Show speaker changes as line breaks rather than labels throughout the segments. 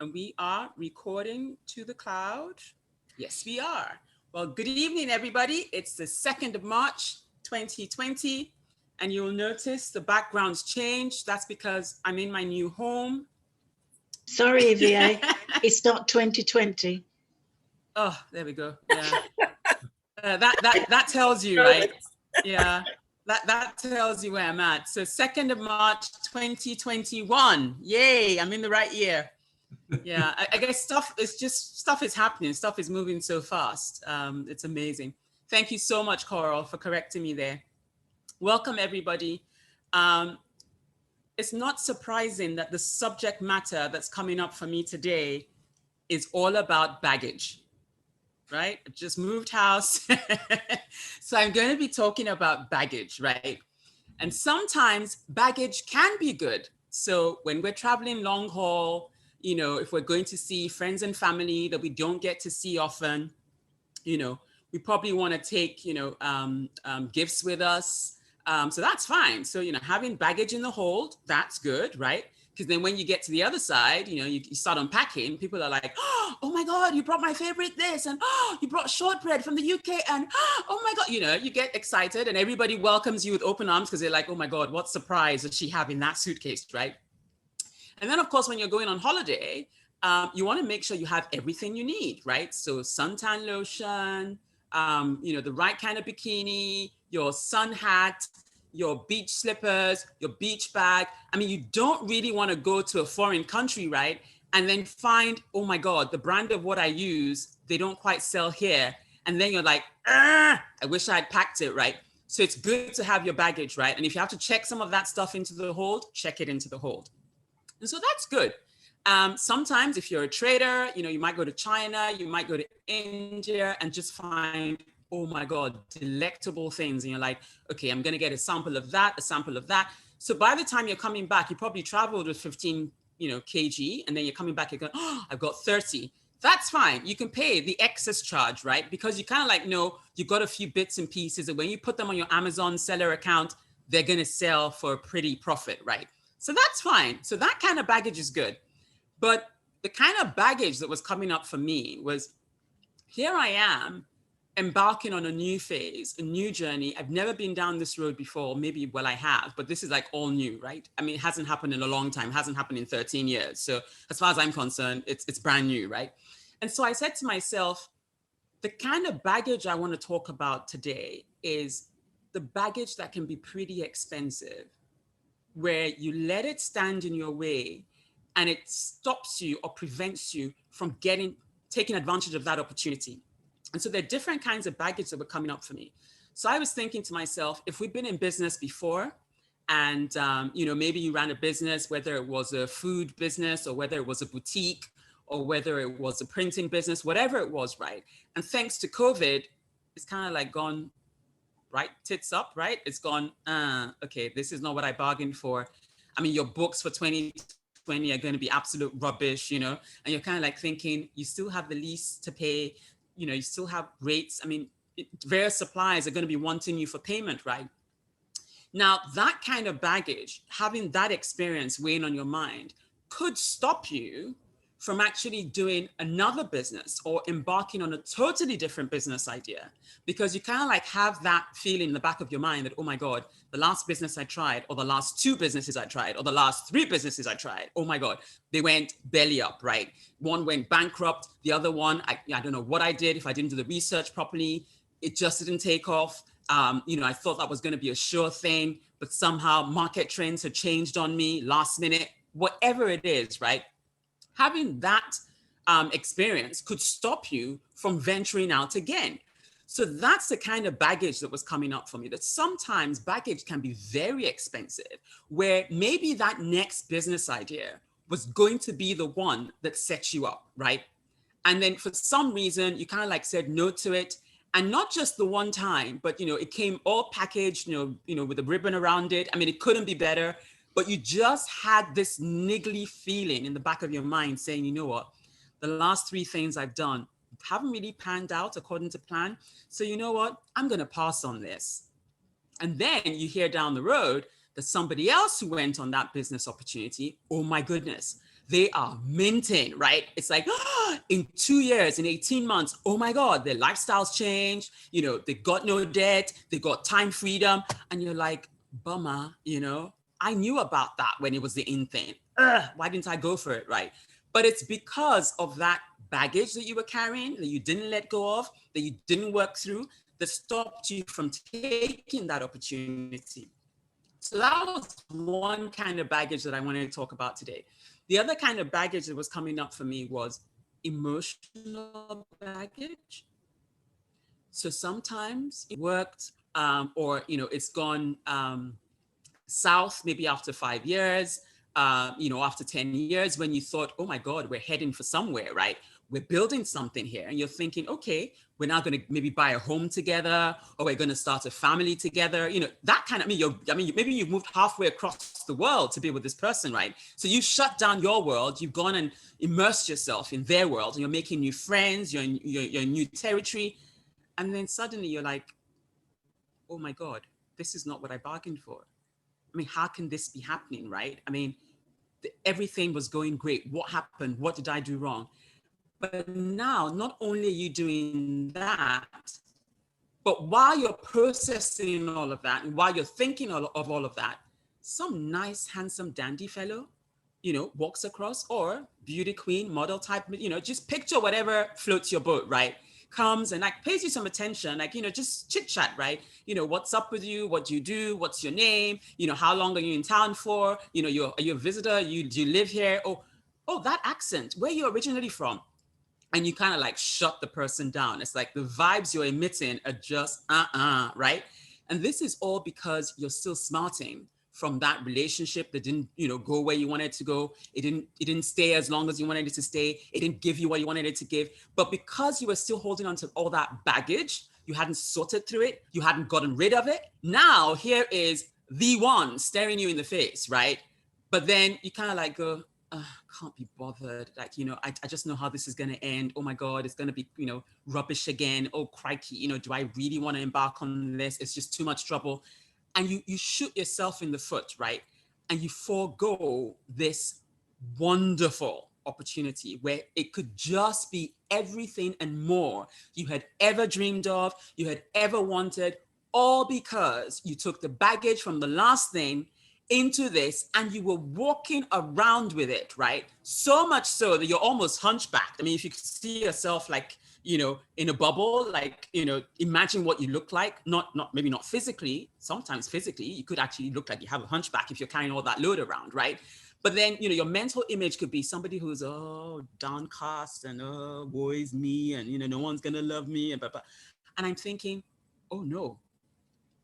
And we are recording to the cloud. Yes, we are. Well, good evening, everybody. It's the 2nd of March, 2020. And you'll notice the background's changed. That's because I'm in my new home.
Sorry, Ivié, it's not 2020.
Oh, there we go. Yeah. That tells you, right? Yeah. That tells you where I'm at. So 2nd of March, 2021. Yay, I'm in the right year. Yeah, I guess stuff is happening. Stuff is moving so fast. It's amazing. Thank you so much, Coral, for correcting me there. Welcome, everybody. It's not surprising that the subject matter that's coming up for me today is all about baggage, right? I just moved house. So I'm going to be talking about baggage, right? And sometimes baggage can be good. So when we're traveling long haul, if we're going to see friends and family that we don't get to see often, we probably want to take, gifts with us. So that's fine. So, having baggage in the hold, that's good, right? Because then when you get to the other side, you start unpacking, people are like, oh my God, you brought my favorite this, and you brought shortbread from the UK, and oh my God, you get excited and everybody welcomes you with open arms because they're like, oh my God, what surprise does she have in that suitcase, right? And then of course, when you're going on holiday, you want to make sure you have everything you need, right? So suntan lotion, the right kind of bikini, your sun hat, your beach slippers, your beach bag. I mean, you don't really want to go to a foreign country, right? And then find, oh my God, the brand of what I use, they don't quite sell here. And then you're like, I wish I had packed it, right? So it's good to have your baggage, right? And if you have to check some of that stuff into the hold, check it into the hold. And so that's good. Sometimes if you're a trader, you might go to China, you might go to India and just find, oh my God, delectable things. And you're like, okay, I'm going to get a sample of that, a sample of that. So by the time you're coming back, you probably traveled with 15, kg, and then you're coming back, you're going, oh, I've got 30. That's fine. You can pay the excess charge, right? Because you kind of like know you got a few bits and pieces, and when you put them on your Amazon seller account, they're going to sell for a pretty profit, right? So that's fine. So that kind of baggage is good. But the kind of baggage that was coming up for me was, here I am embarking on a new phase, a new journey. I've never been down this road before. Maybe, well, I have, but this is like all new, right? I mean, it hasn't happened in a long time. It hasn't happened in 13 years. So as far as I'm concerned, it's brand new, right? And so I said to myself, the kind of baggage I want to talk about today is the baggage that can be pretty expensive, where you let it stand in your way and it stops you or prevents you from taking advantage of that opportunity. And so there are different kinds of baggage that were coming up for me. So I was thinking to myself, if we've been in business before, and maybe you ran a business, whether it was a food business or whether it was a boutique or whether it was a printing business, whatever it was, right? And thanks to COVID, it's kind of like gone right tits up, right? It's gone, okay, this is not what I bargained for. I mean, your books for 2020 are going to be absolute rubbish, and you're kind of like thinking, you still have the lease to pay, you still have rates. I mean, various suppliers are going to be wanting you for payment, right? Now, that kind of baggage, having that experience weighing on your mind, could stop you from actually doing another business or embarking on a totally different business idea, because you kind of like have that feeling in the back of your mind that, oh my God, the last business I tried, or the last 2 businesses I tried, or the last 3 businesses I tried, oh my God, they went belly up, right? One went bankrupt, the other one, I don't know what I did, if I didn't do the research properly, it just didn't take off. I thought that was going to be a sure thing, but somehow market trends had changed on me last minute, whatever it is, right? Having that experience could stop you from venturing out again. So that's the kind of baggage that was coming up for me, that sometimes baggage can be very expensive, where maybe that next business idea was going to be the one that sets you up, right? And then for some reason, you kind of like said no to it. And not just the one time, but, it came all packaged, with a ribbon around it. I mean, it couldn't be better. But you just had this niggly feeling in the back of your mind saying, you know what, the last 3 things I've done haven't really panned out according to plan. So you know what, I'm going to pass on this. And then you hear down the road that somebody else who went on that business opportunity, oh my goodness, they are minting, right? It's like, in 2 years, in 18 months, oh my God, their lifestyles changed. They got no debt, they got time freedom. And you're like, bummer, I knew about that when it was the in thing. Why didn't I go for it, right? But it's because of that baggage that you were carrying, that you didn't let go of, that you didn't work through, that stopped you from taking that opportunity. So that was one kind of baggage that I wanted to talk about today. The other kind of baggage that was coming up for me was emotional baggage. So sometimes it worked, or it's gone south maybe after 5 years, after 10 years, when you thought, oh my God, we're heading for somewhere, right? We're building something here. And you're thinking, okay, we're now going to maybe buy a home together, or we're going to start a family together. That kind of, maybe you've moved halfway across the world to be with this person, right? So you shut down your world, you've gone and immersed yourself in their world, and you're making new friends, you're in new territory. And then suddenly you're like, oh my God, this is not what I bargained for. How can this be happening, right? Everything was going great. What happened? What did I do wrong? But now, not only are you doing that, but while you're processing all of that, and while you're thinking of all of that, some nice, handsome, dandy fellow, walks across, or beauty queen, model type, just picture whatever floats your boat, right? Comes and pays you some attention, just chit chat, right? What's up with you? What do you do? What's your name? How long are you in town for? Are you a visitor? Do you live here? Oh, that accent, where are you originally from? And you kind of shut the person down. It's like the vibes you're emitting are just, right? And this is all because you're still smarting from that relationship that didn't, go where you wanted it to go. It didn't stay as long as you wanted it to stay. It didn't give you what you wanted it to give. But because you were still holding on to all that baggage, you hadn't sorted through it, you hadn't gotten rid of it. Now here is the one staring you in the face, right? But then you kind of go, can't be bothered. I just know how this is going to end. Oh my God, it's going to be, rubbish again. Oh crikey, do I really want to embark on this? It's just too much trouble. And you shoot yourself in the foot, right? And you forego this wonderful opportunity where it could just be everything and more you had ever dreamed of, you had ever wanted, all because you took the baggage from the last thing into this and you were walking around with it, right? So much so that you're almost hunchbacked. If you could see yourself in a bubble, imagine what you look like, maybe not physically, sometimes physically, you could actually look like you have a hunchback if you're carrying all that load around, right? But then, your mental image could be somebody who's, downcast and, woe is me, and, no one's gonna love me, and blah, blah. And I'm thinking, oh no.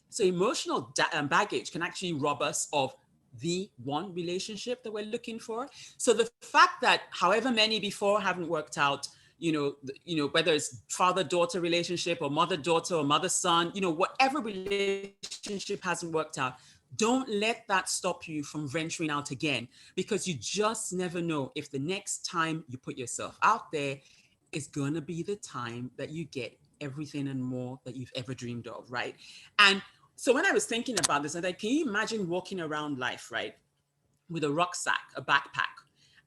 So emotional baggage can actually rob us of the one relationship that we're looking for. So the fact that however many before haven't worked out, whether it's father-daughter relationship or mother-daughter or mother-son, whatever relationship hasn't worked out, don't let that stop you from venturing out again, because you just never know if the next time you put yourself out there is going to be the time that you get everything and more that you've ever dreamed of, right? And so when I was thinking about this, I thought, can you imagine walking around life, right, with a rucksack, a backpack,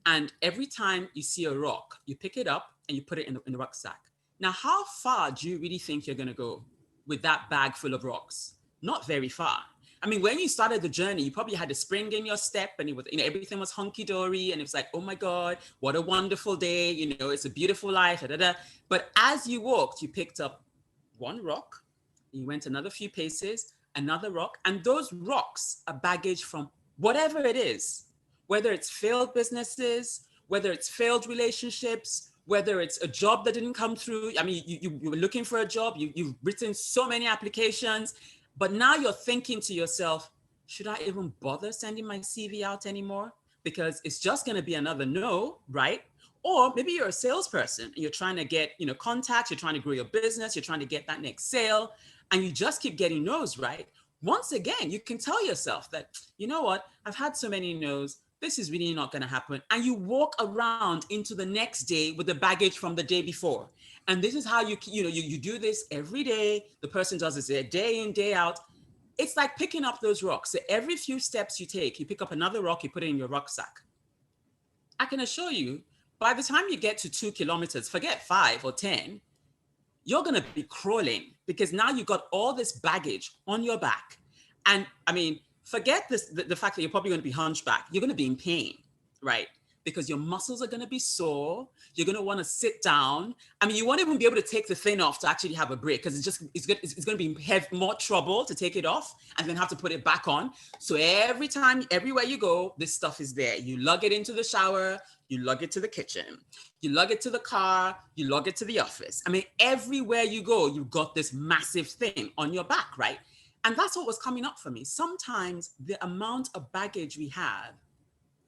and every time you see a rock, you pick it up and you put it in the rucksack. Now, how far do you really think you're going to go with that bag full of rocks? Not very far. When you started the journey, you probably had a spring in your step, and it was, everything was hunky-dory, and it was like, oh my God, what a wonderful day, it's a beautiful life, da, da, da. But as you walked, you picked up one rock, you went another few paces, another rock, and those rocks are baggage from whatever it is, whether it's failed businesses, whether it's failed relationships, whether it's a job that didn't come through. You were looking for a job, you've written so many applications, but now you're thinking to yourself, should I even bother sending my CV out anymore? Because it's just going to be another no, right? Or maybe you're a salesperson and you're trying to get, contacts, you're trying to grow your business, you're trying to get that next sale, and you just keep getting no's, right? Once again, you can tell yourself that, you know what, I've had so many no's, this is really not going to happen. And you walk around into the next day with the baggage from the day before. And this is how you do this every day. The person does this day in, day out. It's like picking up those rocks. So every few steps you take, you pick up another rock, you put it in your rucksack. I can assure you, by the time you get to 2 kilometers, forget 5 or 10, you're going to be crawling because now you got all this baggage on your back. And I mean, forget this, the fact that you're probably going to be hunchback. You're going to be in pain, right? Because your muscles are going to be sore. You're going to want to sit down. I mean, you won't even be able to take the thing off to actually have a break because it's going to be more trouble to take it off and then have to put it back on. So everywhere you go, this stuff is there. You lug it into the shower, you lug it to the kitchen, you lug it to the car, you lug it to the office. I mean, everywhere you go, you've got this massive thing on your back, right? And that's what was coming up for me. Sometimes the amount of baggage we have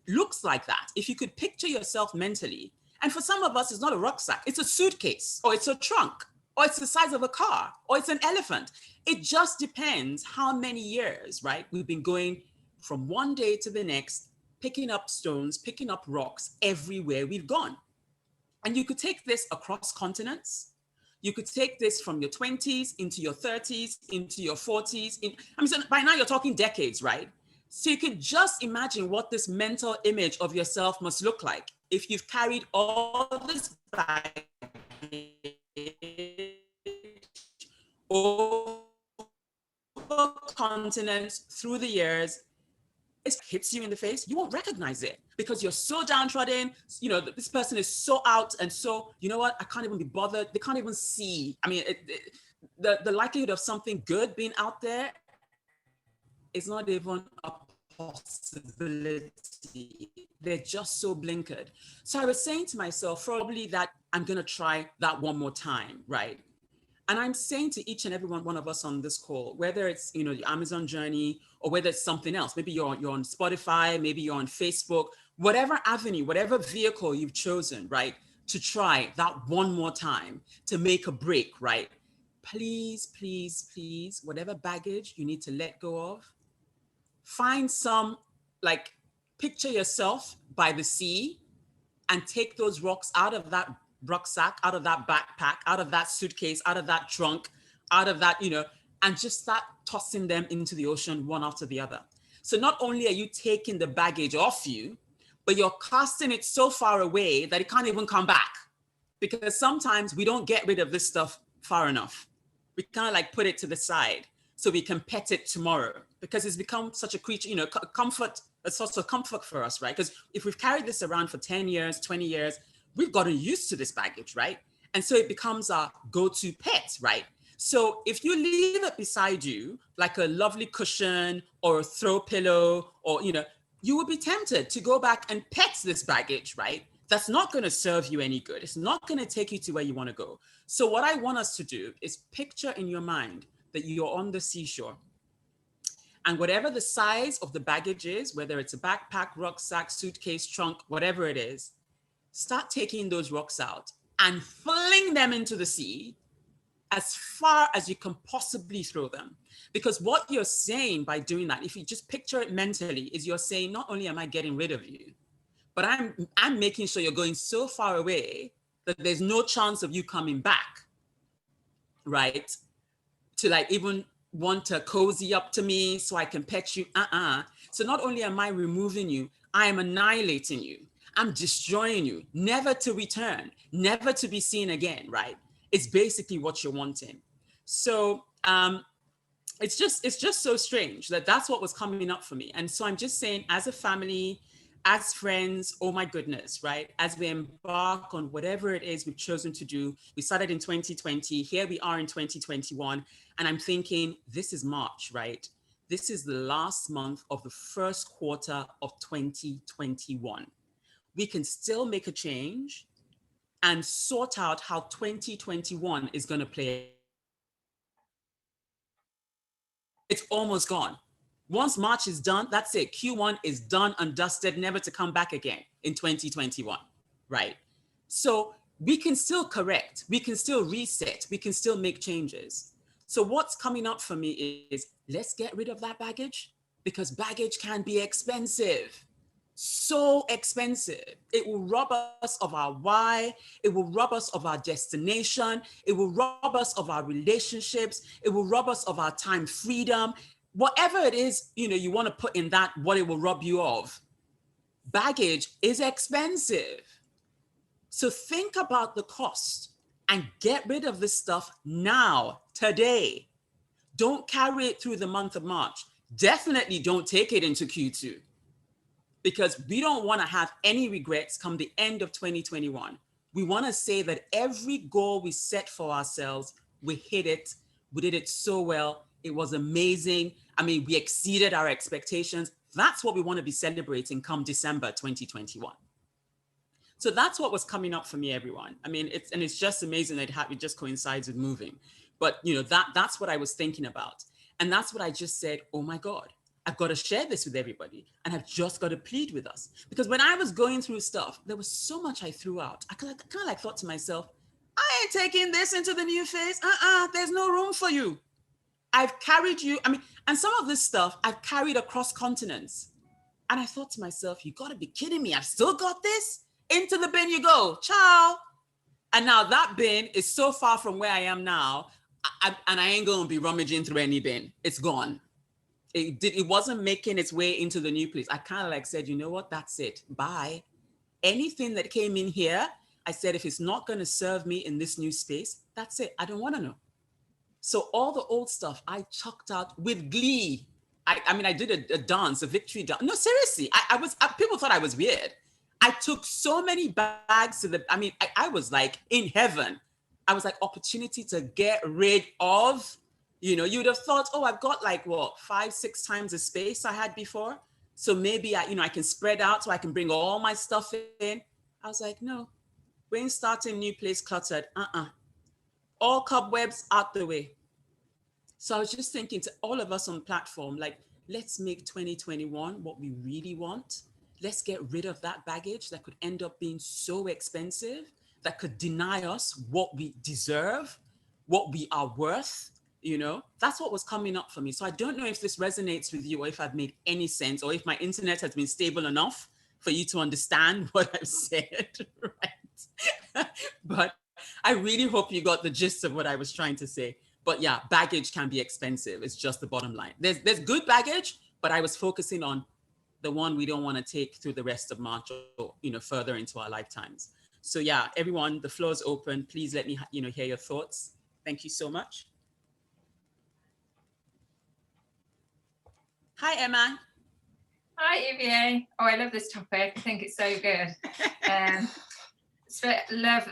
looks like that. If you could picture yourself mentally, and for some of us, it's not a rucksack, it's a suitcase, or it's a trunk, or it's the size of a car, or it's an elephant. It just depends how many years, right? We've been going from one day to the next, picking up stones, picking up rocks everywhere we've gone. And you could take this across continents. You could take this from your 20s into your 30s, into your 40s. So by now you're talking decades, right? So you could just imagine what this mental image of yourself must look like if you've carried all this baggage over continents through the years. It hits you in the face, you won't recognize it because you're so downtrodden. You know, this person is so out and so, you know what, I can't even be bothered. They can't even see. I mean, the likelihood of something good being out there is not even a possibility. They're just so blinkered. So I was saying to myself, probably that I'm going to try that one more time, right? And I'm saying to each and every one of us on this call, whether it's, you know, the Amazon journey or whether it's something else, maybe you're on Spotify, maybe you're on Facebook, whatever avenue, whatever vehicle you've chosen, right, to try that one more time to make a break, right? Please, please, please, whatever baggage you need to let go of, find some, like, picture yourself by the sea and take those rocks out of that rucksack, out of that backpack, out of that suitcase, out of that trunk, out of that, you know, and just start tossing them into the ocean one after the other. So not only are you taking the baggage off you, but you're casting it so far away that it can't even come back. Because sometimes we don't get rid of this stuff far enough. We kind of like put it to the side so we can pet it tomorrow because it's become such a creature, you know, comfort, a source of comfort for us, right? Because if we've carried this around for 10 years, 20 years, we've gotten used to this baggage, right? And so it becomes our go-to pet, right? So if you leave it beside you, like a lovely cushion or a throw pillow, or, you know, you would be tempted to go back and pet this baggage, right? That's not going to serve you any good. It's not going to take you to where you want to go. So what I want us to do is picture in your mind that you're on the seashore. And whatever the size of the baggage is, whether it's a backpack, rucksack, suitcase, trunk, whatever it is, start taking those rocks out and fling them into the sea as far as you can possibly throw them. Because what you're saying by doing that, if you just picture it mentally, is you're saying, not only am I getting rid of you, but I'm making sure you're going so far away that there's no chance of you coming back, right? To like even want to cozy up to me so I can pet you. So not only am I removing you, I am annihilating you. I'm destroying you, never to return, never to be seen again, right? It's basically what you're wanting. So it's just so strange that that's what was coming up for me. And so I'm just saying, as a family, as friends, oh my goodness, right? As we embark on whatever it is we've chosen to do, we started in 2020, here we are in 2021, and I'm thinking, this is March, right? This is the last month of the first quarter of 2021. We can still make a change and sort out how 2021 is going to play. It's almost gone. Once March is done, that's it. Q1 is done and dusted, never to come back again in 2021, right? So we can still correct, we can still reset, we can still make changes. So what's coming up for me is, let's get rid of that baggage, because baggage can be expensive. So expensive. It will rob us of our why. It will rob us of our destination. It will rob us of our relationships. It will rob us of our time freedom. Whatever it is, you know, you want to put in that, what it will rob you of. baggage is expensive. So think about the cost and get rid of this stuff now, today. Don't carry it through the month of March. Definitely don't take it into Q2, because we don't want to have any regrets come the end of 2021. We want to say that every goal we set for ourselves, we hit it. We did it so well. It was amazing. I mean, we exceeded our expectations. That's what we want to be celebrating come December 2021. So that's what was coming up for me, everyone. I mean, it's just amazing that it just coincides with moving. But that's what I was thinking about. And that's what I just said, oh my God, I've got to share this with everybody. And I've just got to plead with us. Because when I was going through stuff, there was so much I threw out. I kind of like thought to myself, I ain't taking this into the new phase. There's no room for you. I've carried you. I mean, and some of this stuff I've carried across continents. And I thought to myself, you got to be kidding me. I've still got this? Into the bin you go. Ciao. And now that bin is so far from where I am now, and I ain't going to be rummaging through any bin. It's gone. It wasn't making its way into the new place. I kind of like said, you know what? That's it. Bye. Anything that came in here, I said, if it's not going to serve me in this new space, that's it. I don't want to know. So all the old stuff I chucked out with glee. I mean, I did a dance, a victory dance. No, seriously, people thought I was weird. I took so many bags to I was like in heaven. I was like, opportunity to get rid of, you'd have thought, oh, I've got like 5-6 times the space I had before. So maybe I can spread out so I can bring all my stuff in. I was like, no, we ain't starting new place cluttered. All cobwebs out the way. So I was just thinking to all of us on the platform, like, let's make 2021 what we really want. Let's get rid of that baggage that could end up being so expensive, that could deny us what we deserve, what we are worth. That's what was coming up for me. So I don't know if this resonates with you, or if I've made any sense, or if my internet has been stable enough for you to understand what I've said, right? But I really hope you got the gist of what I was trying to say. But yeah, baggage can be expensive. It's just the bottom line. There's good baggage, but I was focusing on the one we don't want to take through the rest of March or further into our lifetimes. So yeah, everyone, the floor is open. Please let me hear your thoughts. Thank you so much. Hi, Emma.
Hi, Ivié. Oh, I love this topic. I think it's so good. Love,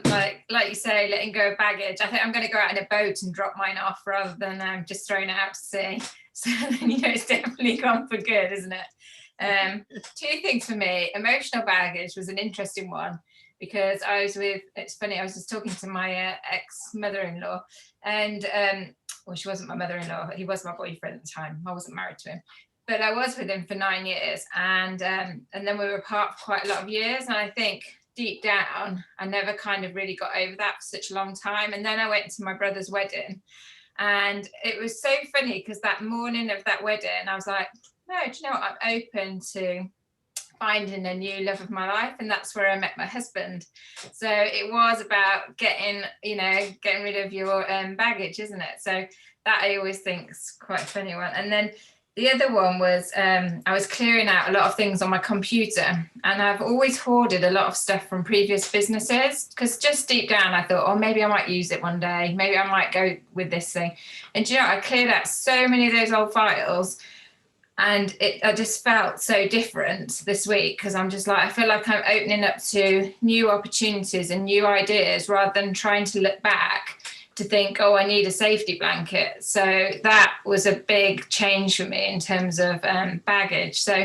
like you say, letting go of baggage. I think I'm going to go out in a boat and drop mine off rather than just throwing it out to sea. So then, it's definitely gone for good, isn't it? 2 things for me. Emotional baggage was an interesting one, because it's funny, I was just talking to my ex-mother-in-law, and well, she wasn't my mother-in-law, he was my boyfriend at the time. I wasn't married to him, but I was with him for 9 years, and then we were apart for quite a lot of years, and I think deep down I never kind of really got over that for such a long time. And then I went to my brother's wedding, and it was so funny, because that morning of that wedding I was like, no, do you know what, I'm open to finding a new love of my life, and that's where I met my husband. So it was about getting rid of your baggage, isn't it? So that I always think is quite a funny one. And then the other one was I was clearing out a lot of things on my computer, and I've always hoarded a lot of stuff from previous businesses, because just deep down I thought, oh, maybe I might use it one day, maybe I might go with this thing. And I cleared out so many of those old files, and I just felt so different this week, because I'm just like, I feel like I'm opening up to new opportunities and new ideas, rather than trying to look back to think, oh, I need a safety blanket. So that was a big change for me in terms of baggage. So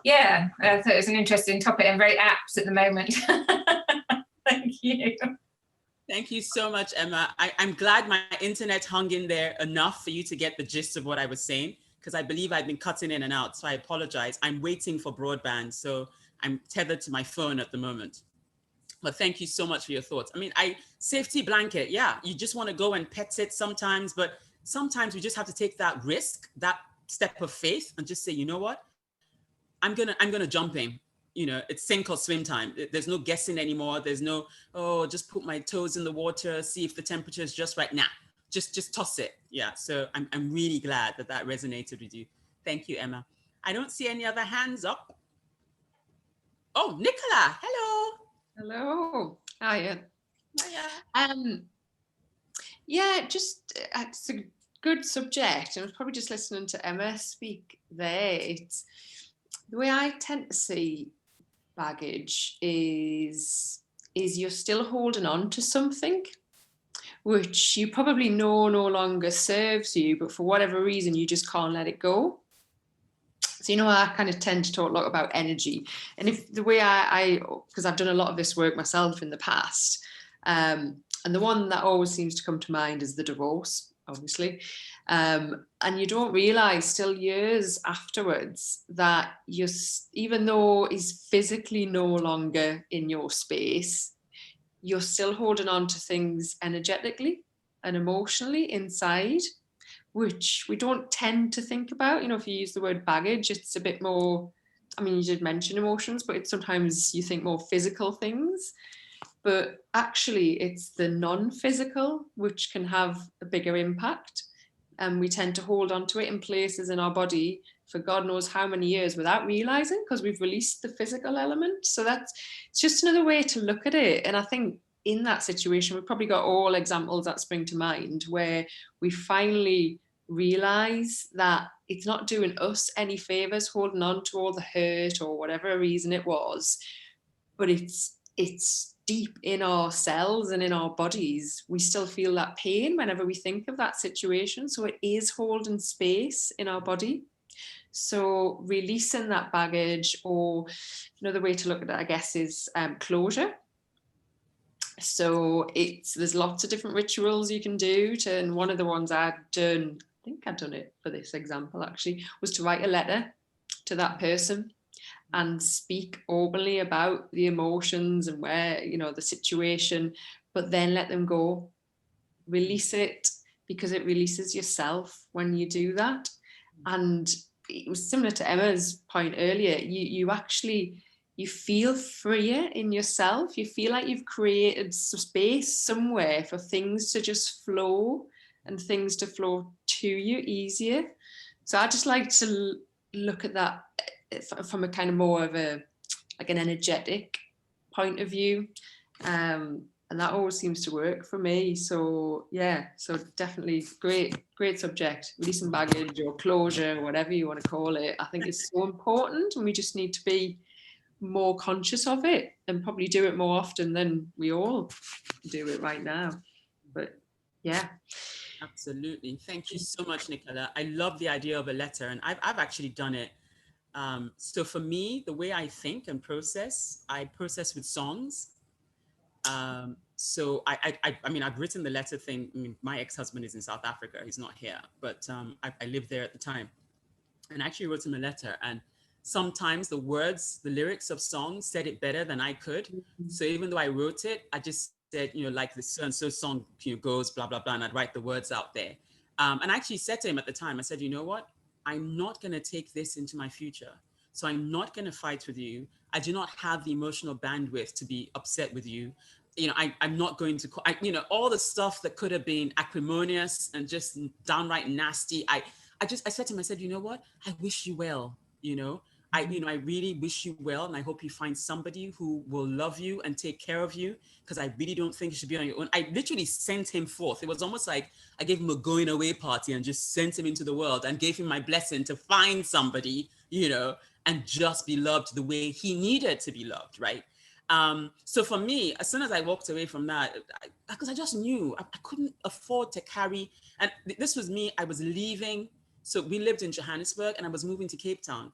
yeah, I thought it was an interesting topic and very apt at the moment. Thank you.
Thank you so much, Emma. I'm glad my internet hung in there enough for you to get the gist of what I was saying, because I believe I've been cutting in and out. So I apologize. I'm waiting for broadband, so I'm tethered to my phone at the moment. But thank you so much for your thoughts. I mean, safety blanket, yeah, you just want to go and pet it sometimes, but sometimes we just have to take that risk, that step of faith, and just say, you know what, I'm gonna jump in. It's sink or swim time. There's no guessing anymore. There's no, oh, just put my toes in the water, see if the temperature is just right. Nah, just toss it. Yeah. So I'm really glad that resonated with you. Thank you, Emma. I don't see any other hands up. Oh, Nicola, hello.
Hello. Hiya.
Hiya.
Yeah, just it's a good subject. I was probably just listening to Emma speak there. It's the way I tend to see baggage is you're still holding on to something which you probably know no longer serves you, but for whatever reason you just can't let it go. So, I kind of tend to talk a lot about energy. And if the way because I've done a lot of this work myself in the past, and the one that always seems to come to mind is the divorce, obviously. And you don't realize till years afterwards that even though he's physically no longer in your space, you're still holding on to things energetically and emotionally inside, which we don't tend to think about. If you use the word baggage, it's a bit more, you did mention emotions, but it's sometimes you think more physical things. But actually, it's the non-physical which can have a bigger impact. And we tend to hold on to it in places in our body for God knows how many years without realizing, because we've released the physical element. So it's just another way to look at it. And I think in that situation, we've probably got all examples that spring to mind where we finally realize that it's not doing us any favors holding on to all the hurt or whatever reason it was, but it's deep in our cells and in our bodies. We still feel that pain whenever we think of that situation. So it is holding space in our body. So releasing that baggage, or another way to look at it, I guess, is closure. So there's lots of different rituals you can do and one of the ones I'd done, I think I'd done it for this example actually, was to write a letter to that person and speak openly about the emotions and where, the situation, but then let them go. Release it, because it releases yourself when you do that. And it was similar to Emma's point earlier. You feel freer in yourself. You feel like you've created space somewhere for things to just flow and things to flow to you easier. So I just like to look at that from a kind of more of an energetic point of view. And that always seems to work for me. So definitely great subject. Releasing baggage or closure, whatever you want to call it. I think it's so important, and we just need to be more conscious of it and probably do it more often than we all do it right now. But yeah.
Absolutely. Thank you so much, Nicola. I love the idea of a letter, and I've actually done it. So for me, the way I think and process, I process with songs. So I've written the letter thing. My ex-husband is in South Africa. He's not here, but I lived there at the time, and I actually wrote him a letter. And sometimes the words, the lyrics of songs said it better than I could. Mm-hmm. So even though I wrote it, I just said, like the so-and-so song, goes blah, blah, blah, and I'd write the words out there. And I actually said to him at the time, I said, you know what? I'm not going to take this into my future. So I'm not going to fight with you. I do not have the emotional bandwidth to be upset with you. I'm not going to, all the stuff that could have been acrimonious and just downright nasty. I said to him, I said, you know what? I wish you well, I really wish you well, and I hope you find somebody who will love you and take care of you, because I really don't think you should be on your own. I literally sent him forth. It was almost like I gave him a going away party and just sent him into the world and gave him my blessing to find somebody, and just be loved the way he needed to be loved, right? So for me, as soon as I walked away from that, because I just knew I couldn't afford to carry, and this was me, I was leaving. So we lived in Johannesburg and I was moving to Cape Town.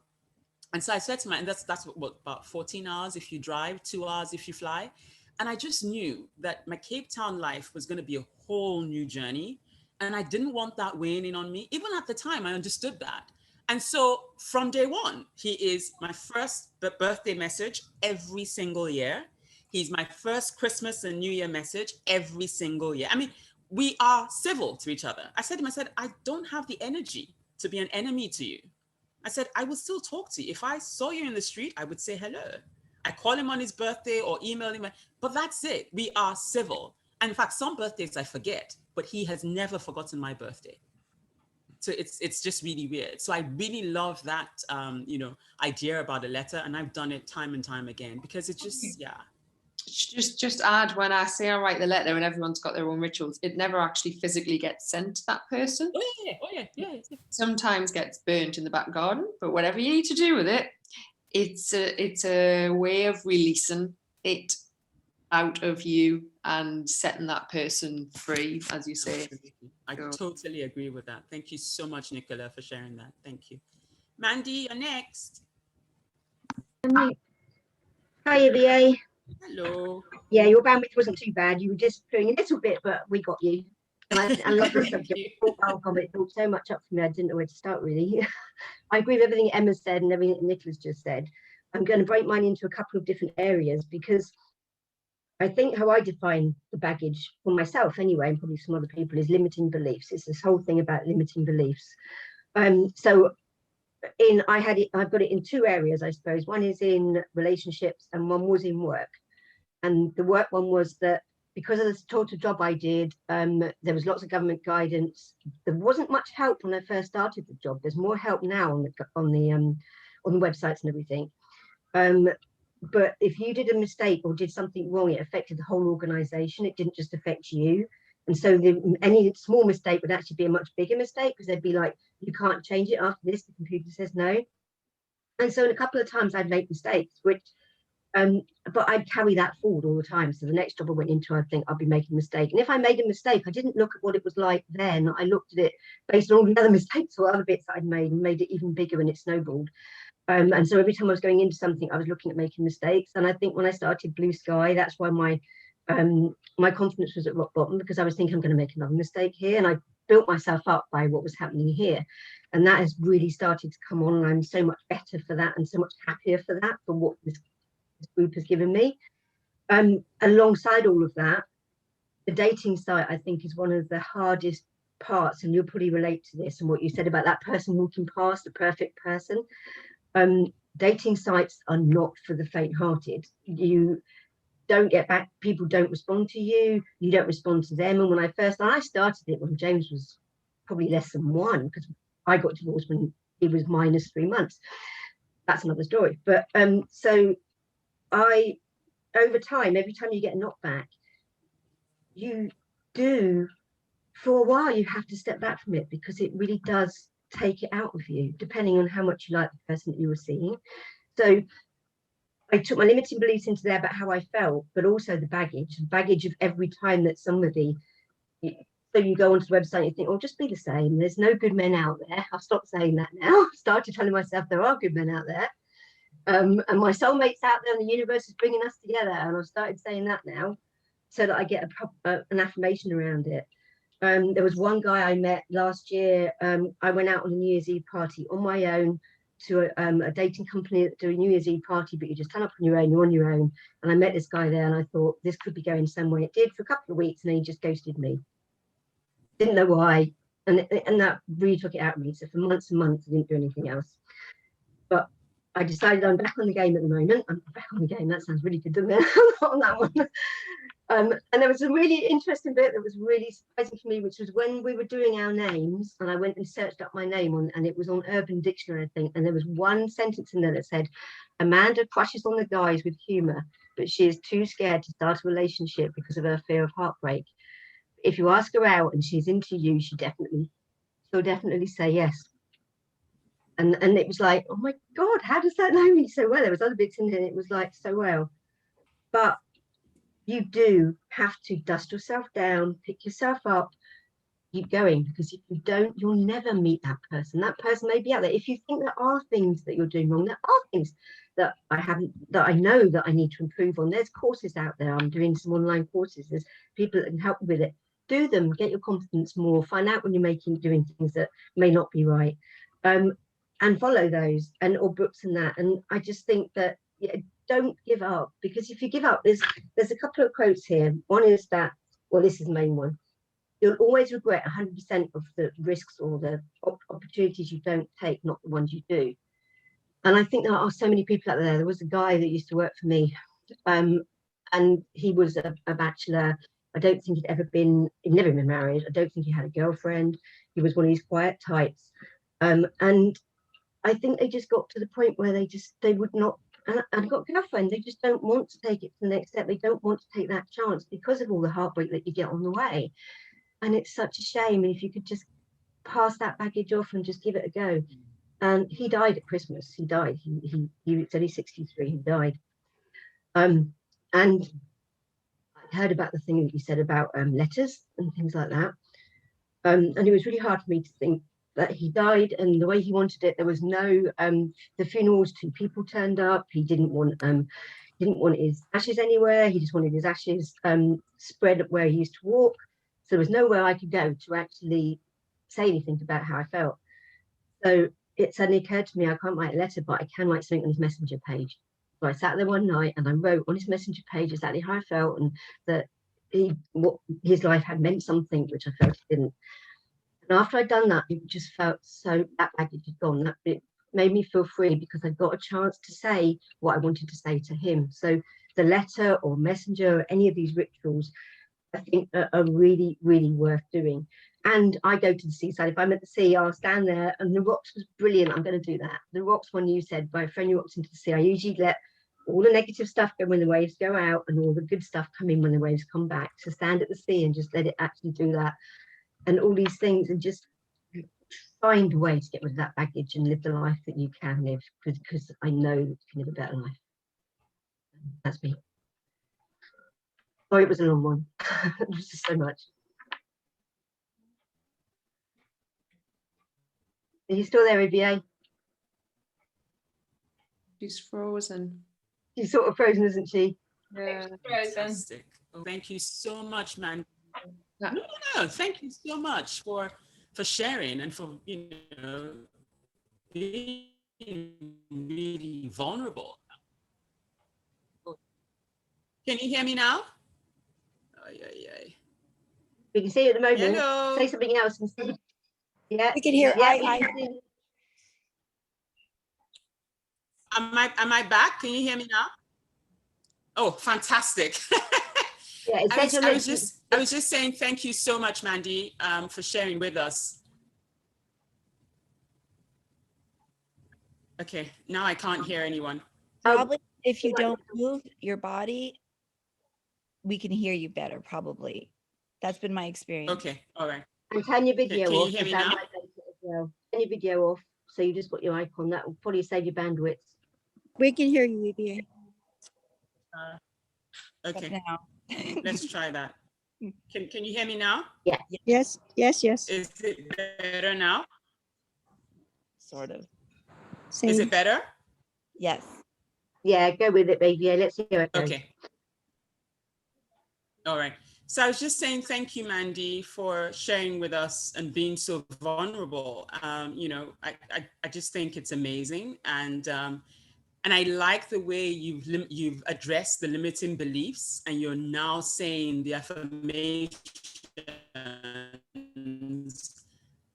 And so I said to and that's what, about 14 hours if you drive, 2 hours if you fly. And I just knew that my Cape Town life was going to be a whole new journey. And I didn't want that weighing in on me. Even at the time, I understood that. And so from day one, he is my first birthday message every single year. He's my first Christmas and New Year message every single year. I mean, we are civil to each other. I said to him, I don't have the energy to be an enemy to you. I said, I would still talk to you. If I saw you in the street, I would say hello. I call him on his birthday or email him, but that's it. We are civil. And in fact, some birthdays I forget, but he has never forgotten my birthday. So it's just really weird. So I really love that, idea about a letter, and I've done it time and time again because it's just, yeah.
Just add, when I say I write the letter and everyone's got their own rituals, it never actually physically gets sent to that person.
Oh yeah.
Sometimes gets burnt in the back garden, but whatever you need to do with it, it's a way of releasing it out of you and setting that person free, as you say.
Absolutely. I totally agree with that. Thank you so much, Nicola, for sharing that. Thank you. Mandy, you're next.
Hi, Ivié.
Hello.
Yeah, your bandwidth wasn't too bad. You were just doing a little bit, but we got you. And I love the subject. Oh, God, it brought so much up for me. I didn't know where to start, really. I agree with everything Emma said and everything Nicola's just said. I'm going to break mine into a couple of different areas because I think how I define the baggage for myself anyway, and probably some other people, is limiting beliefs. It's this whole thing about limiting beliefs. So I've got it in two areas, I suppose. One is in relationships and one was in work. And the work one was that because of the sort of job I did, there was lots of government guidance. There wasn't much help when I first started the job. There's more help now on the websites and everything. But if you did a mistake or did something wrong, it affected the whole organization. It didn't just affect you. And so any small mistake would actually be a much bigger mistake because they'd be like, you can't change it after this. The computer says no. And so a couple of times I'd make mistakes, which, but I'd carry that forward all the time. So the next job I went into, I'd think I'll be making a mistake. And if I made a mistake, I didn't look at what it was like then. I looked at it based on all the other mistakes or other bits that I'd made and made it even bigger and it snowballed. And so every time I was going into something, I was looking at making mistakes. And I think when I started Blue Sky, that's why my confidence was at rock bottom, because I was thinking I'm going to make another mistake here. And I built myself up by what was happening here. And that has really started to come on. And I'm so much better for that and so much happier for that, for what this group has given me. Alongside all of that, the dating site, I think, is one of the hardest parts. And you'll probably relate to this and what you said about that person walking past, the perfect person. Dating sites are not for the faint-hearted. You don't get back, people don't respond to you, you don't respond to them. And when I started it when James was probably less than 1, because I got divorced when he was -3 months. That's another story. But so over time, every time you get a knockback, you do, for a while, you have to step back from it because it really does take it out of you, depending on how much you like the person that you were seeing. So I took my limiting beliefs into there about how I felt, but also the baggage of every time that somebody, so you go onto the website and you think, oh, just be the same. There's no good men out there. I've stopped saying that now. I've started telling myself there are good men out there. And my soulmate's out there and the universe is bringing us together. And I've started saying that now so that I get an affirmation around it. There was one guy I met last year. I went out on a New Year's Eve party on my own to a dating company that do a New Year's Eve party, but you just turn up on your own, you're on your own. And I met this guy there and I thought this could be going somewhere. It did for a couple of weeks and then he just ghosted me. Didn't know why. And that really took it out of me. So for months and months, I didn't do anything else. But I decided I'm back on the game at the moment. I'm back on the game. That sounds really good, doesn't it? I'm not on that one. And there was a really interesting bit that was really surprising for me, which was when we were doing our names, and I went and searched up my name and it was on Urban Dictionary, I think, and there was one sentence in there that said, Amanda crushes on the guys with humour, but she is too scared to start a relationship because of her fear of heartbreak. If you ask her out and she's into you, she'll definitely say yes. And it was like, oh my God, how does that know me so well? There was other bits in there, and it was like so well. But you do have to dust yourself down, pick yourself up, keep going, because if you don't, you'll never meet that person. That person may be out there. If you think there are things that you're doing wrong, there are things that I know that I need to improve on. There's courses out there. I'm doing some online courses. There's people that can help with it. Do them, get your confidence more, find out when you're doing things that may not be right. And follow those or books and that. And I just think that, yeah, don't give up, because if you give up, there's a couple of quotes here. One is that, well, this is the main one. You'll always regret 100% of the risks or the opportunities you don't take, not the ones you do. And I think there are so many people out there. There was a guy that used to work for me, and he was a bachelor. I don't think he'd never been married. I don't think he had a girlfriend. He was one of these quiet types. And I think they just got to the point where they would not, and I've got girlfriends, they just don't want to take it to the next step. They don't want to take that chance because of all the heartbreak that you get on the way. And it's such a shame. And if you could just pass that baggage off and just give it a go. And he died at Christmas. He died. He was only 63. He died. And I heard about the thing that you said about letters and things like that. And it was really hard for me to think that he died and the way he wanted it. There was no the funerals. 2 people turned up. He didn't want his ashes anywhere. He just wanted his ashes spread where he used to walk. So there was nowhere I could go to actually say anything about how I felt. So it suddenly occurred to me, I can't write a letter, but I can write something on his messenger page. So I sat there one night and I wrote on his messenger page exactly how I felt, and that what his life had meant something, which I felt it didn't. And after I'd done that, it just felt so, that baggage had gone. That it made me feel free because I got a chance to say what I wanted to say to him. So the letter or messenger or any of these rituals, I think are really, really worth doing. And I go to the seaside. If I'm at the sea, I'll stand there, and the rocks was brilliant. I'm going to do that. The rocks one you said, by throwing your rocks into the sea, I usually let all the negative stuff go when the waves go out and all the good stuff come in when the waves come back. So stand at the sea and just let it actually do that. And all these things, and just find a way to get rid of that baggage and live the life that you can live, because I know that you can live a better life. That's me. Oh, it was a long one. This is so much. Are you still there, Ivié?
She's frozen.
She's sort of frozen, isn't she?
Yeah.
Fantastic. Oh, thank you so much, man. No, thank you so much for sharing and for, you know, being really vulnerable. Can you hear me now? Oh, yeah.
We can see you at the moment.
Hello.
Say something else instead. Yeah.
We can hear.
Yeah,
Am I back? Can you hear me now? Oh, fantastic.
yeah, it says
I was just saying thank you so much, Mandy, for sharing with us. Okay, now I can't hear anyone.
Probably if you don't move your body, we can hear you better, probably. That's been my experience.
Okay, all right.
And turn your video
Can
off.
you hear me
that
now?
might make it as well. Turn your video off, so you just put your icon. That will probably save your bandwidth.
We can hear you, Ivié.
Okay,
Now.
let's try that. Can you hear me now?
Yeah.
Yes.
Is it better now?
Sort of.
Same. Is it better?
Yes.
Yeah, go with it, baby. Let's hear it.
Okay. All right. So I was just saying thank you, Mandy, for sharing with us and being so vulnerable. You know, I just think it's amazing, and I like the way you've addressed the limiting beliefs, and you're now saying the affirmations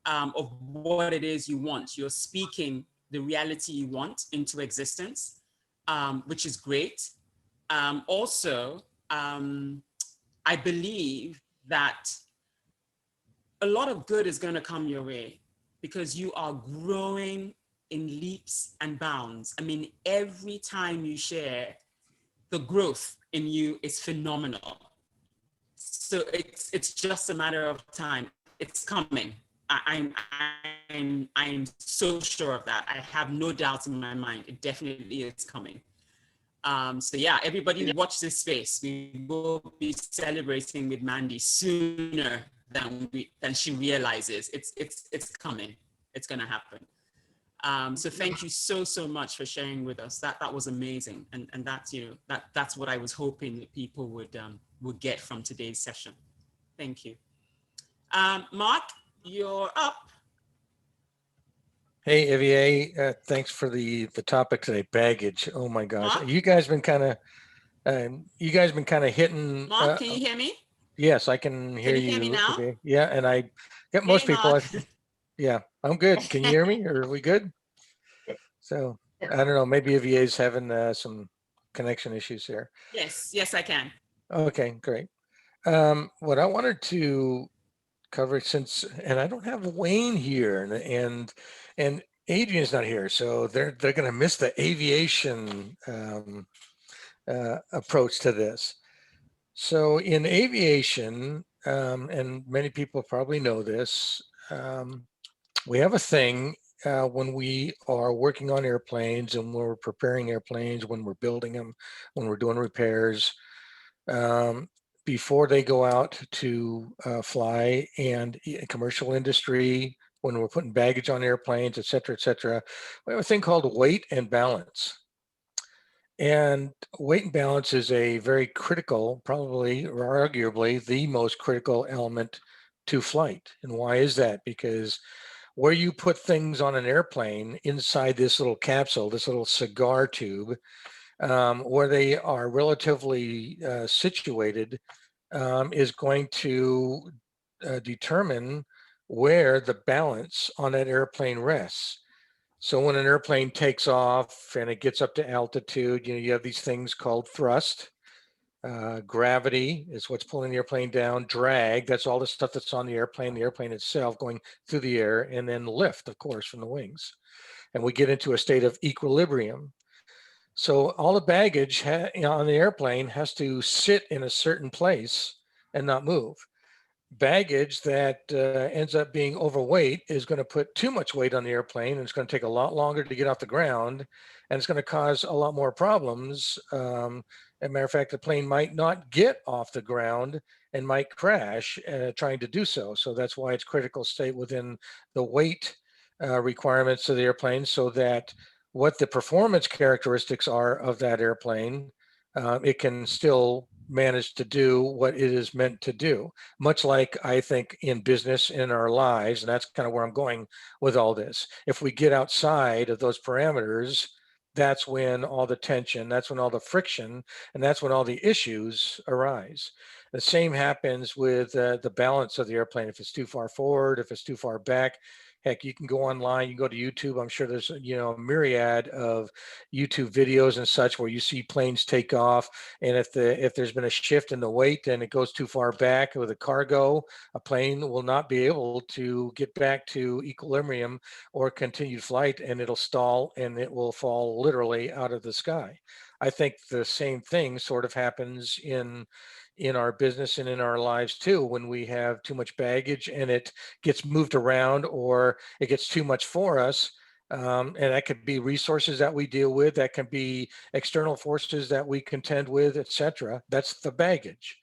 of what it is you want. You're speaking the reality you want into existence, which is great. Also, I believe that a lot of good is going to come your way because you are growing in leaps and bounds. I mean, every time you share, the growth in you is phenomenal. So it's just a matter of time. It's coming. I'm so sure of that. I have no doubts in my mind. It definitely is coming. So yeah, everybody watch this space. We will be celebrating with Mandy sooner than she realizes. It's coming. It's gonna happen. So thank you so much for sharing with us. That was amazing, and that's, you know, that's what I was hoping that people would get from today's session. Thank you. Mark, you're up.
Hey, Ivié, thanks for the topic today, baggage. Oh my gosh,
Mark?
you guys been kind of hitting.
Mark, can you hear me?
Yes, I can hear you.
Can you hear me now?
Ivié. Yeah, and I get most people. Yeah, I'm good. Can you hear me? Are we good? So I don't know. Maybe Ivié's having some connection issues here.
Yes, I can.
Okay, great. What I wanted to cover since, and I don't have Wayne here, and Adrian's not here, so they're going to miss the aviation approach to this. So in aviation, and many people probably know this, we have a thing when we are working on airplanes and we're preparing airplanes, when we're building them, when we're doing repairs, before they go out to fly, and commercial industry, when we're putting baggage on airplanes, et cetera, we have a thing called weight and balance. And weight and balance is a very critical, probably or arguably the most critical element to flight. And why is that? Because where you put things on an airplane inside this little capsule, this little cigar tube, where they are relatively situated, is going to determine where the balance on that airplane rests. So when an airplane takes off and it gets up to altitude, you have these things called thrust. Gravity is what's pulling the airplane down. Drag, that's all the stuff that's on the airplane itself going through the air, and then lift, of course, from the wings. And we get into a state of equilibrium. So all the baggage on the airplane has to sit in a certain place and not move. Baggage that ends up being overweight is going to put too much weight on the airplane, and it's going to take a lot longer to get off the ground, and it's going to cause a lot more problems. As a matter of fact, the plane might not get off the ground and might crash trying to do so. So that's why it's critical to stay within the weight requirements of the airplane, so that what the performance characteristics are of that airplane, it can still manage to do what it is meant to do, much like I think in business, in our lives. And that's kind of where I'm going with all this. If we get outside of those parameters, that's when all the tension, that's when all the friction, and that's when all the issues arise. The same happens with the balance of the airplane. If it's too far forward, if it's too far back. Heck, you can go online, you can go to YouTube. I'm sure there's a myriad of YouTube videos and such where you see planes take off, and if there's been a shift in the weight and it goes too far back with a cargo, a plane will not be able to get back to equilibrium or continued flight, and it'll stall and it will fall literally out of the sky. I think the same thing sort of happens in our business and in our lives too, when we have too much baggage and it gets moved around, or it gets too much for us. And that could be resources that we deal with, that can be external forces that we contend with, etc. That's the baggage.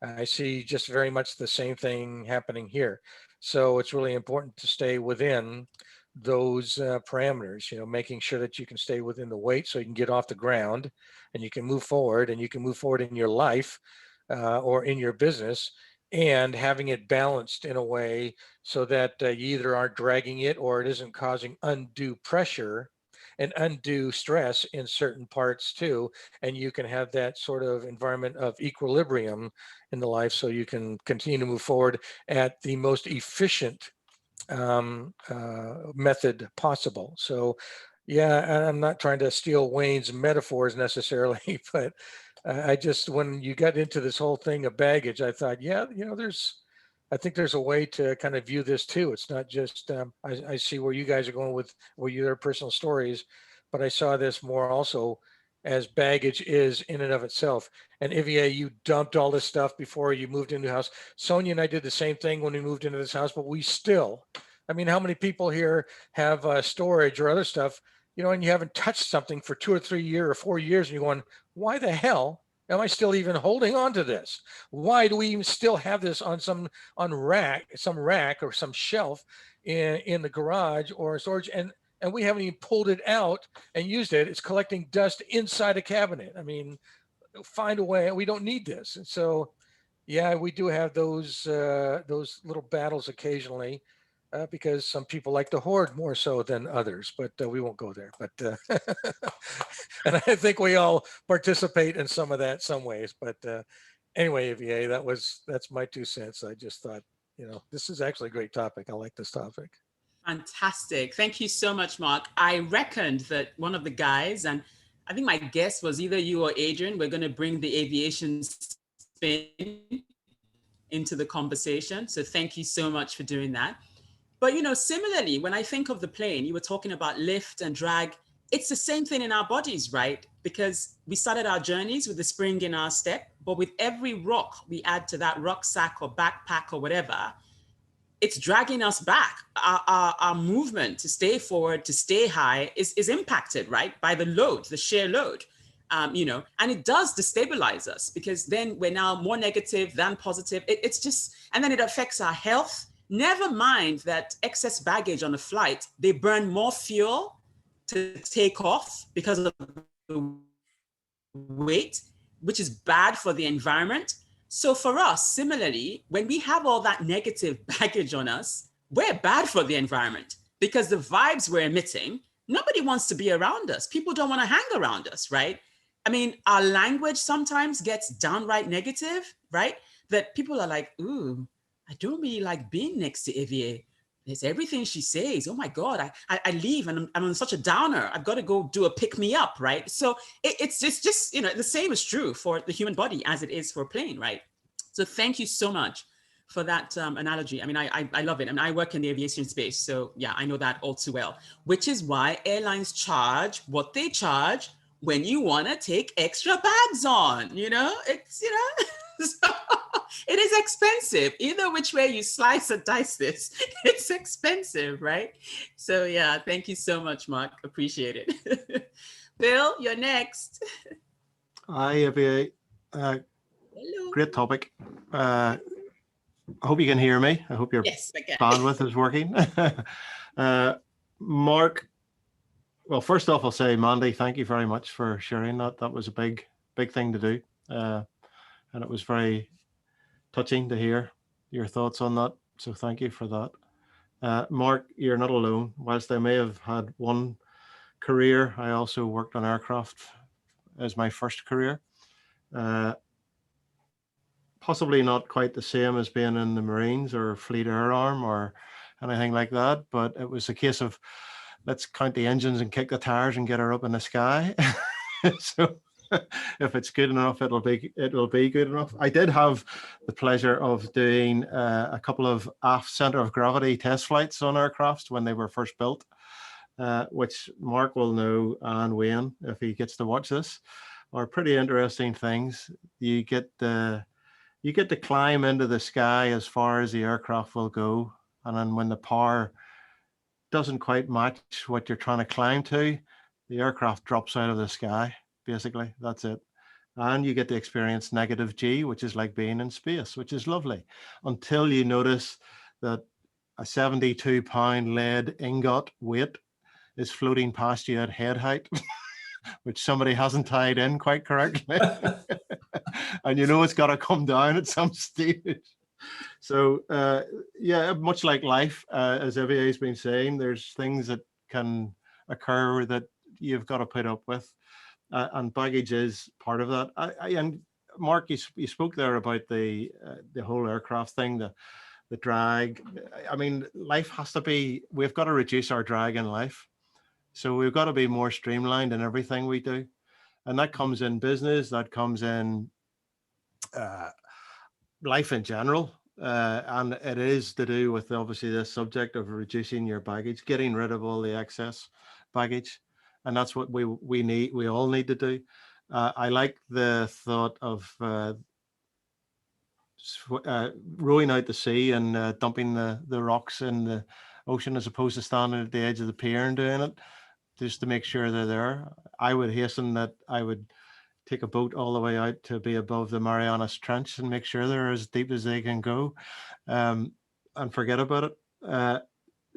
I see just very much the same thing happening here. So it's really important to stay within those parameters, making sure that you can stay within the weight so you can get off the ground and you can move forward, and you can move forward in your life or in your business, and having it balanced in a way so that you either aren't dragging it, or it isn't causing undue pressure and undue stress in certain parts too. And you can have that sort of environment of equilibrium in the life, so you can continue to move forward at the most efficient method possible. So yeah, I'm not trying to steal Wayne's metaphors necessarily, but I just, when you got into this whole thing of baggage, I thought, yeah, I think there's a way to kind of view this too. It's not just, I see where you guys are going with your personal stories, but I saw this more also as baggage is in and of itself. And Ivié, you dumped all this stuff before you moved into the house. Sonia and I did the same thing when we moved into this house, but we still, I mean, how many people here have storage or other stuff, and you haven't touched something for 2 or 3 years or 4 years, and you're going, why the hell am I still even holding on to this? Why do we even still have this on some rack or some shelf in the garage or storage, and we haven't even pulled it out and used it? It's collecting dust inside a cabinet. I mean, find a way. We don't need this. And so, yeah, we do have those little battles occasionally. Because some people like to hoard more so than others, but we won't go there. But and I think we all participate in some of that some ways. But anyway, Ivié, that's my 2 cents. I just thought, this is actually a great topic. I like this topic.
Fantastic. Thank you so much, Mark. I reckoned that one of the guys, and I think my guess was either you or Adrian, we're going to bring the aviation spin into the conversation. So thank you so much for doing that. But, similarly, when I think of the plane, you were talking about lift and drag. It's the same thing in our bodies, right? Because we started our journeys with the spring in our step, but with every rock we add to that rucksack or backpack or whatever, it's dragging us back. Our movement to stay forward, to stay high is impacted, right? By the load, the sheer load, and it does destabilize us because then we're now more negative than positive. It's just, and then it affects our health. Never mind that excess baggage on a flight, they burn more fuel to take off because of the weight, which is bad for the environment. So for us, similarly, when we have all that negative baggage on us, we're bad for the environment because the vibes we're emitting, nobody wants to be around us. People don't want to hang around us, right? I mean, our language sometimes gets downright negative, right? That people are like, ooh, I don't really like being next to Ivié. It's everything she says. Oh my God, I leave and I'm on such a downer. I've got to go do a pick me up, right? So it's just the same is true for the human body as it is for a plane, right? So thank you so much for that analogy. I mean, I love it. I mean, I work in the aviation space. So yeah, I know that all too well, which is why airlines charge what they charge when you want to take extra bags on, it's, so it is expensive. Either which way you slice and dice this, it's expensive, right? So yeah, thank you so much, Mark. Appreciate it. Bill, you're next.
Hi, Ivié.
Hello.
Great topic. I hope you can hear me. I hope your bandwidth is working. Mark, well, first off, I'll say, Mandy, thank you very much for sharing that. That was a big thing to do. And it was very touching to hear your thoughts on that. So thank you for that. Mark, you're not alone. Whilst I may have had one career, I also worked on aircraft as my first career. Possibly not quite the same as being in the Marines or Fleet Air Arm or anything like that, but it was a case of let's count the engines and kick the tires and get her up in the sky. So if it's good enough, it'll be good enough. I did have the pleasure of doing a couple of aft center of gravity test flights on aircrafts when they were first built, which Mark will know, and Wayne, if he gets to watch this, are pretty interesting things. You get to climb into the sky as far as the aircraft will go, and then when the power doesn't quite match what you're trying to climb to, the aircraft drops out of the sky. Basically, that's it. And you get to experience negative G, which is like being in space, which is lovely, until you notice that a 72-pound lead ingot weight is floating past you at head height, which somebody hasn't tied in quite correctly. And it's got to come down at some stage. So yeah, much like life, as Ivié has been saying, there's things that can occur that you've got to put up with. And baggage is part of that. And Mark, you spoke there about the whole aircraft thing, the drag. I mean, life has to be, we've got to reduce our drag in life. So we've got to be more streamlined in everything we do. And that comes in business, that comes in life in general. And it is to do with obviously this subject of reducing your baggage, getting rid of all the excess baggage. And that's what we all need to do. I like the thought of rowing out to sea and dumping the rocks in the ocean as opposed to standing at the edge of the pier and doing it, just to make sure they're there. I would hasten that I would take a boat all the way out to be above the Marianas Trench and make sure they're as deep as they can go, and forget about it.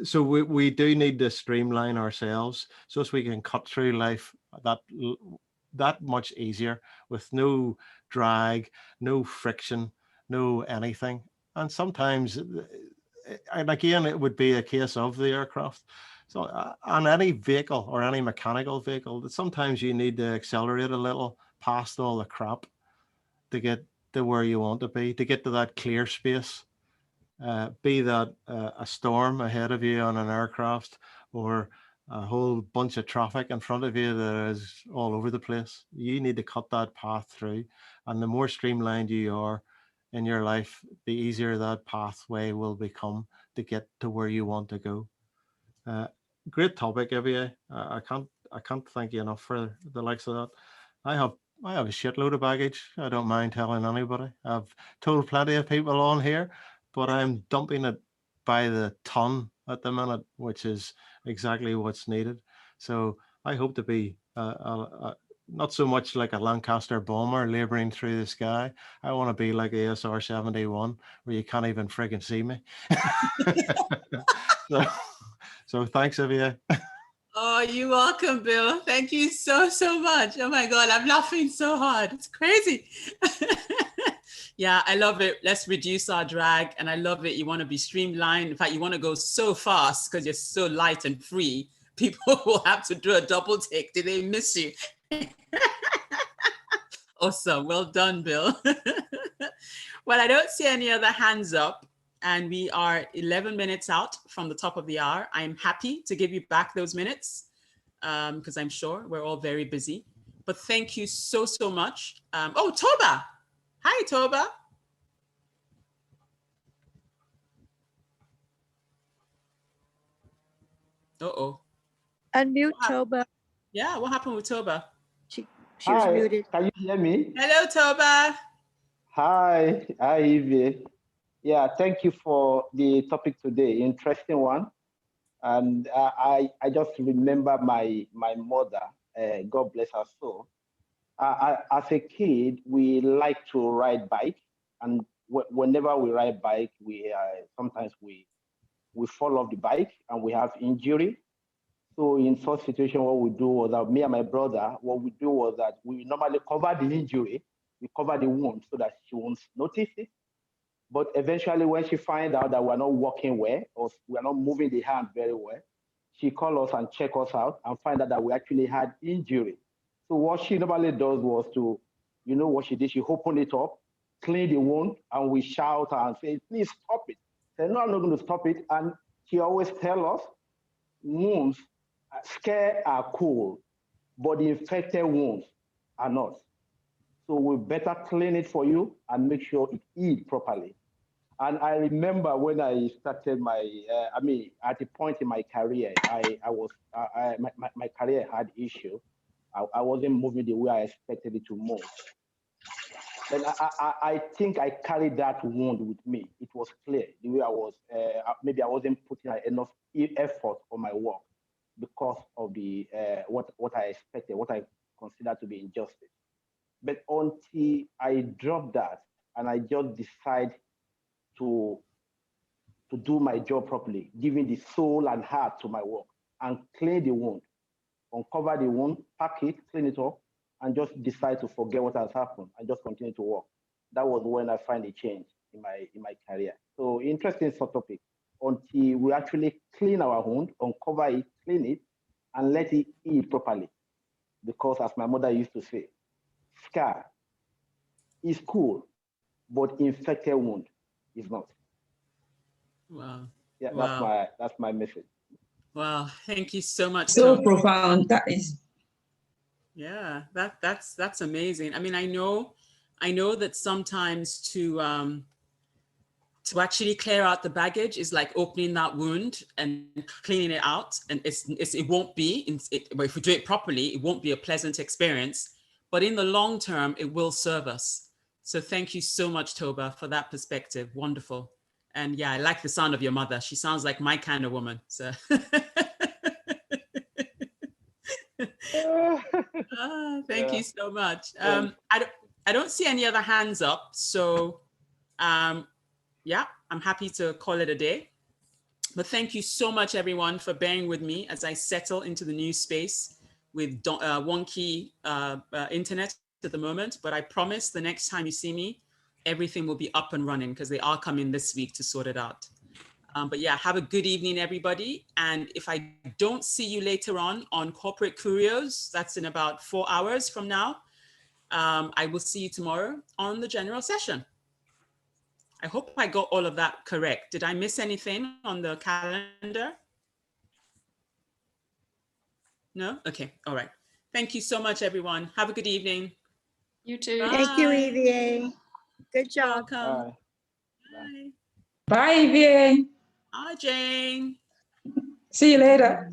So we do need to streamline ourselves so as we can cut through life that much easier with no drag, no friction, no anything. And sometimes, and again, it would be a case of the aircraft. So on any vehicle or any mechanical vehicle, that sometimes you need to accelerate a little past all the crap to get to where you want to be, to get to that clear space. Be that a storm ahead of you on an aircraft or a whole bunch of traffic in front of you that is all over the place. You need to cut that path through. And the more streamlined you are in your life, the easier that pathway will become to get to where you want to go. Great topic, Ivié. I can't thank you enough for the likes of that. I have a shitload of baggage. I don't mind telling anybody. I've told plenty of people on here, but I'm dumping it by the ton at the minute, which is exactly what's needed. So I hope to be not so much like a Lancaster bomber laboring through the sky. I want to be like a ASR-71 where you can't even friggin' see me. So thanks, Ivié.
Oh, you're welcome, Bill. Thank you so, so much. Oh my God, I'm laughing so hard. It's crazy. Yeah, I love it. Let's reduce our drag. And I love it. You want to be streamlined. In fact, you want to go so fast because you're so light and free. People will have to do a double take. Did they miss you? Awesome. Well done, Bill. Well, I don't see any other hands up. And we are 11 minutes out from the top of the hour. I'm happy to give you back those minutes because I'm sure we're all very busy. But thank you so, so much. Oh, Toba. Hi, Toba. Uh-oh.
Unmute Toba.
Yeah, what happened with Toba?
She was muted.
Can you hear me?
Hello, Toba.
Hi, Ivié. Yeah, thank you for the topic today. Interesting one. And I just remember my mother, God bless her soul. As a kid, we like to ride bike. And whenever we ride bike, sometimes we fall off the bike and we have injury. So in such situation, what we do was that me and my brother, what we do was that we normally cover the injury, we cover the wound so that she won't notice it. But eventually, when she finds out that we're not walking well or we're not moving the hand very well, she calls us and check us out and find out that we actually had injury. So what she normally does was to, you know what she did? She opened it up, clean the wound, and we shout and say, please stop it. Say, no, I'm not going to stop it. And she always tells us, wounds, scare are cool, but the infected wounds are not. So we better clean it for you and make sure it heals properly. And I remember when I started at a point in my career, my career had issue. I wasn't moving the way I expected it to move. And I think I carried that wound with me. It was clear the way I was, maybe I wasn't putting enough effort on my work because of the what I expected, what I considered to be injustice. But until I dropped that and I just decide to do my job properly, giving the soul and heart to my work and clean the wound, uncover the wound, pack it, clean it up, and just decide to forget what has happened and just continue to work. That was when I find a change in my career. So interesting topic. Until we actually clean our wound, uncover it, clean it, and let it heal properly. Because as my mother used to say, scar is cool, but infected wound is not.
Wow.
Yeah,
Wow.
that's my message.
Wow. Thank you so much.
So
Tom.
profound. That is.
Yeah, that's amazing. I mean, I know that sometimes to actually clear out the baggage is like opening that wound and cleaning it out, and it won't be if we do it properly, it won't be a pleasant experience, but in the long term it will serve us. So thank you so much, Toba, for that perspective. Wonderful. And yeah, I like the sound of your mother. She sounds like my kind of woman. So thank you so much. I don't see any other hands up. So yeah, I'm happy to call it a day. But thank you so much, everyone, for bearing with me as I settle into the new space with wonky internet at the moment. But I promise the next time you see me, everything will be up and running because they are coming this week to sort it out. But yeah, have a good evening, everybody. And if I don't see you later on Corporate Curios, that's in about 4 hours from now, I will see you tomorrow on the general session. I hope I got all of that correct. Did I miss anything on the calendar? No? Okay, all right. Thank you so much, everyone. Have a good evening.
You too.
Thank you, Ivié. Good job.
Welcome.
Bye.
Bye.
Bye, Ivié.
Hi, Jane.
See you later.